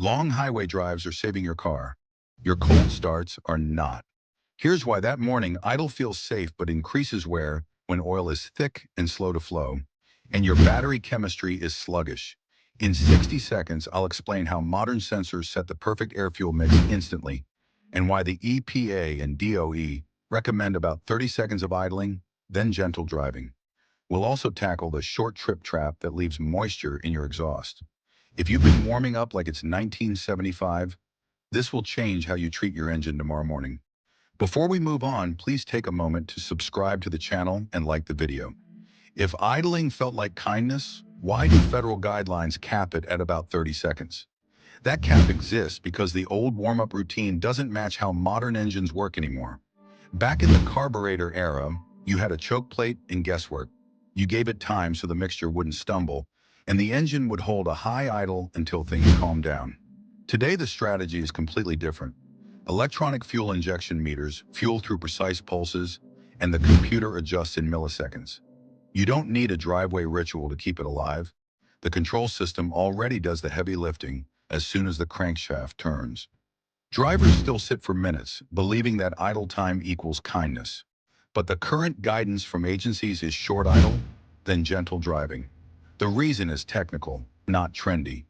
Long highway drives are saving your car. Your cold starts are not. Here's why that morning idle feels safe but increases wear when oil is thick and slow to flow, and your battery chemistry is sluggish. In 60 seconds, I'll explain how modern sensors set the perfect air-fuel mix instantly, and why the EPA and DOE recommend about 30 seconds of idling, then gentle driving. We'll also tackle the short trip trap that leaves moisture in your exhaust. If you've been warming up like it's 1975, this will change how you treat your engine tomorrow morning. Before we move on, please take a moment to subscribe to the channel and like the video. If idling felt like kindness, why do federal guidelines cap it at about 30 seconds? That cap exists because the old warm-up routine doesn't match how modern engines work anymore. Back in the carburetor era, you had a choke plate and guesswork. You gave it time so the mixture wouldn't stumble, and the engine would hold a high idle until things calmed down. Today, the strategy is completely different. Electronic fuel injection meters fuel through precise pulses, and the computer adjusts in milliseconds. You don't need a driveway ritual to keep it alive. The control system already does the heavy lifting as soon as the crankshaft turns. Drivers still sit for minutes, believing that idle time equals kindness. But the current guidance from agencies is short idle, then gentle driving. The reason is technical, not trendy.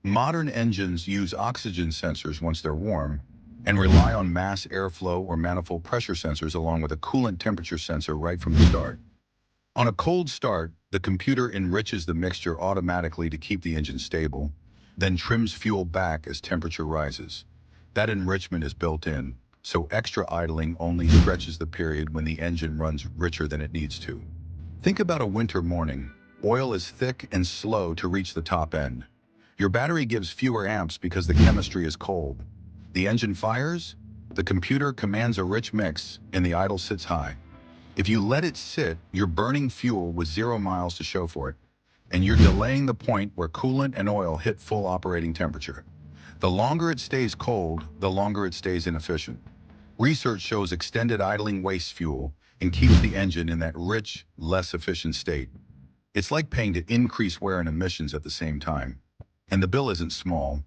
Modern engines use oxygen sensors once they're warm, and rely on mass airflow or manifold pressure sensors along with a coolant temperature sensor right from the start. On a cold start, the computer enriches the mixture automatically to keep the engine stable, then trims fuel back as temperature rises. That enrichment is built in, so extra idling only stretches the period when the engine runs richer than it needs to. Think about a winter morning. Oil is thick and slow to reach the top end. Your battery gives fewer amps because the chemistry is cold. The engine fires, the computer commands a rich mix, and the idle sits high. If you let it sit, you're burning fuel with 0 miles to show for it, and you're delaying the point where coolant and oil hit full operating temperature. The longer it stays cold, the longer it stays inefficient. Research shows extended idling wastes fuel and keeps the engine in that rich, less efficient state. It's like paying to increase wear and emissions at the same time. And the bill isn't small.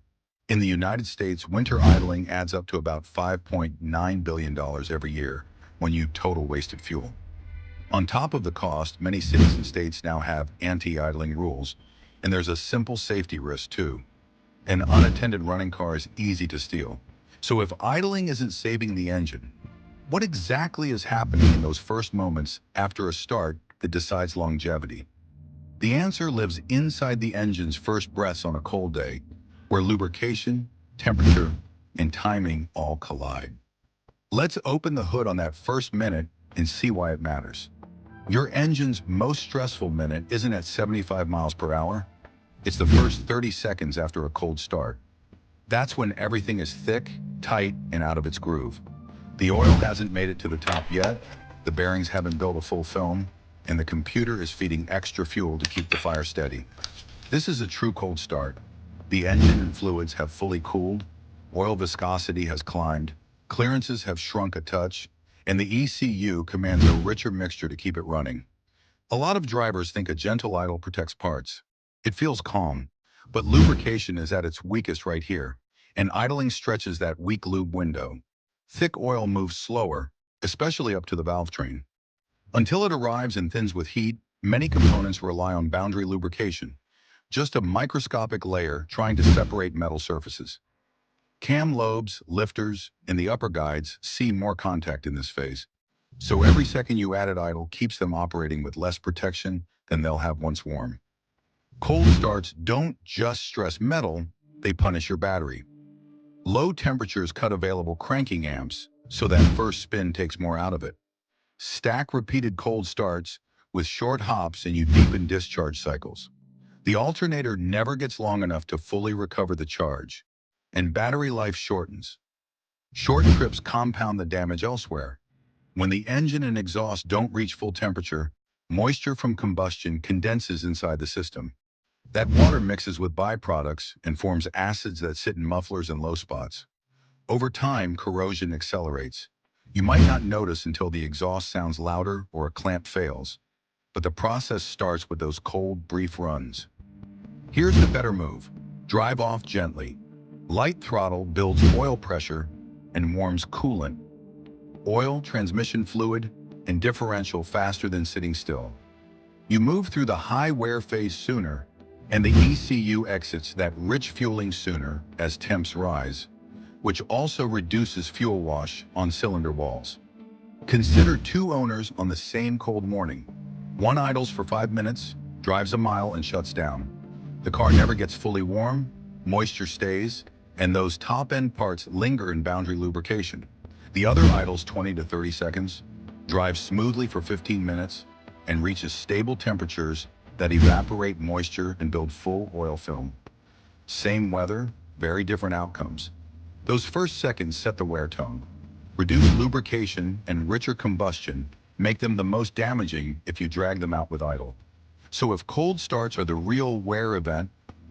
In the United States, winter idling adds up to about $5.9 billion every year when you total wasted fuel. On top of the cost, many cities and states now have anti-idling rules, and there's a simple safety risk too. An unattended running car is easy to steal. So if idling isn't saving the engine, what exactly is happening in those first moments after a start that decides longevity? The answer lives inside the engine's first breaths on a cold day, where lubrication, temperature, and timing all collide. Let's open the hood on that first minute and see why it matters. Your engine's most stressful minute isn't at 75 miles per hour. It's the first 30 seconds after a cold start. That's when everything is thick, tight, and out of its groove. The oil hasn't made it to the top yet, the bearings haven't built a full film, and the computer is feeding extra fuel to keep the fire steady. This is a true cold start. The engine and fluids have fully cooled, oil viscosity has climbed, clearances have shrunk a touch, and the ECU commands a richer mixture to keep it running. A lot of drivers think a gentle idle protects parts. It feels calm, but lubrication is at its weakest right here, and idling stretches that weak lube window. Thick oil moves slower, especially up to the valve train. Until it arrives and thins with heat, many components rely on boundary lubrication, just a microscopic layer trying to separate metal surfaces. Cam lobes, lifters, and the upper guides see more contact in this phase. So every second you add at idle keeps them operating with less protection than they'll have once warm. Cold starts don't just stress metal, they punish your battery. Low temperatures cut available cranking amps, so that first spin takes more out of it. Stack repeated cold starts with short hops and you deepen discharge cycles. The alternator never gets long enough to fully recover the charge, and battery life shortens. Short trips compound the damage elsewhere. When the engine and exhaust don't reach full temperature, moisture from combustion condenses inside the system. That water mixes with byproducts and forms acids that sit in mufflers and low spots. Over time, corrosion accelerates. You might not notice until the exhaust sounds louder or a clamp fails, but the process starts with those cold, brief runs. Here's the better move. Drive off gently. Light throttle builds oil pressure and warms coolant, oil, transmission fluid, and differential faster than sitting still. You move through the high wear phase sooner, and the ECU exits that rich fueling sooner as temps rise, which also reduces fuel wash on cylinder walls. Consider two owners on the same cold morning. One idles for 5 minutes, drives a mile, and shuts down. The car never gets fully warm, moisture stays, and those top-end parts linger in boundary lubrication. The other idles 20 to 30 seconds, drives smoothly for 15 minutes, and reaches stable temperatures that evaporate moisture and build full oil film. Same weather, very different outcomes. Those first seconds set the wear tone. Reduced lubrication and richer combustion make them the most damaging if you drag them out with idle. So if cold starts are the real wear event,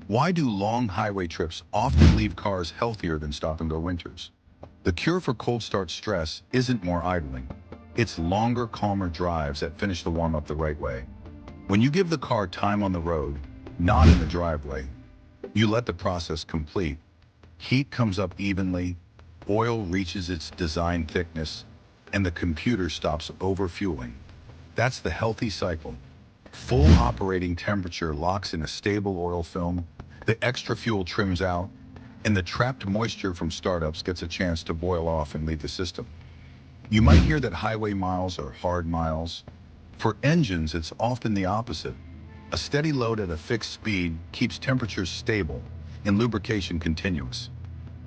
why do long highway trips often leave cars healthier than stop-and-go winters? The cure for cold start stress isn't more idling. It's longer, calmer drives that finish the warm-up the right way. When you give the car time on the road, not in the driveway, you let the process complete. Heat comes up evenly, oil reaches its design thickness, and the computer stops overfueling. That's the healthy cycle. Full operating temperature locks in a stable oil film, the extra fuel trims out, and the trapped moisture from startups gets a chance to boil off and leave the system. You might hear that highway miles are hard miles. For engines, it's often the opposite. A steady load at a fixed speed keeps temperatures stable and lubrication continuous.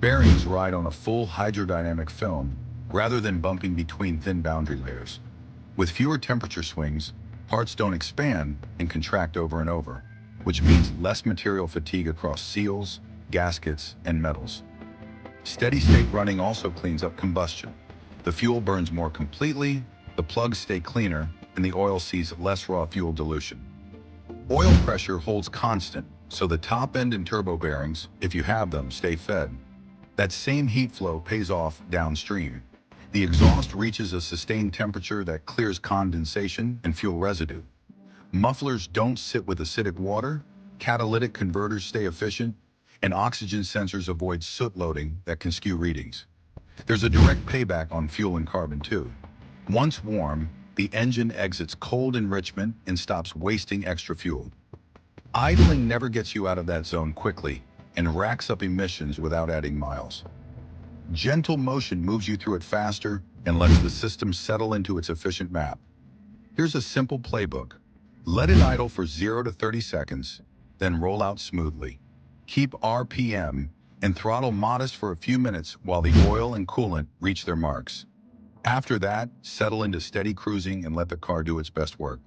Bearings ride on a full hydrodynamic film rather than bumping between thin boundary layers. With fewer temperature swings, parts don't expand and contract over and over, which means less material fatigue across seals, gaskets, and metals. Steady-state running also cleans up combustion. The fuel burns more completely, the plugs stay cleaner, and the oil sees less raw fuel dilution. Oil pressure holds constant, so the top end and turbo bearings, if you have them, stay fed. That same heat flow pays off downstream. The exhaust reaches a sustained temperature that clears condensation and fuel residue. Mufflers don't sit with acidic water, catalytic converters stay efficient, and oxygen sensors avoid soot loading that can skew readings. There's a direct payback on fuel and carbon too. Once warm, the engine exits cold enrichment and stops wasting extra fuel. Idling never gets you out of that zone quickly and racks up emissions without adding miles. Gentle motion moves you through it faster and lets the system settle into its efficient map. Here's a simple playbook. Let it idle for 0 to 30 seconds, then roll out smoothly. Keep RPM and throttle modest for a few minutes while the oil and coolant reach their marks. After that, settle into steady cruising and let the car do its best work.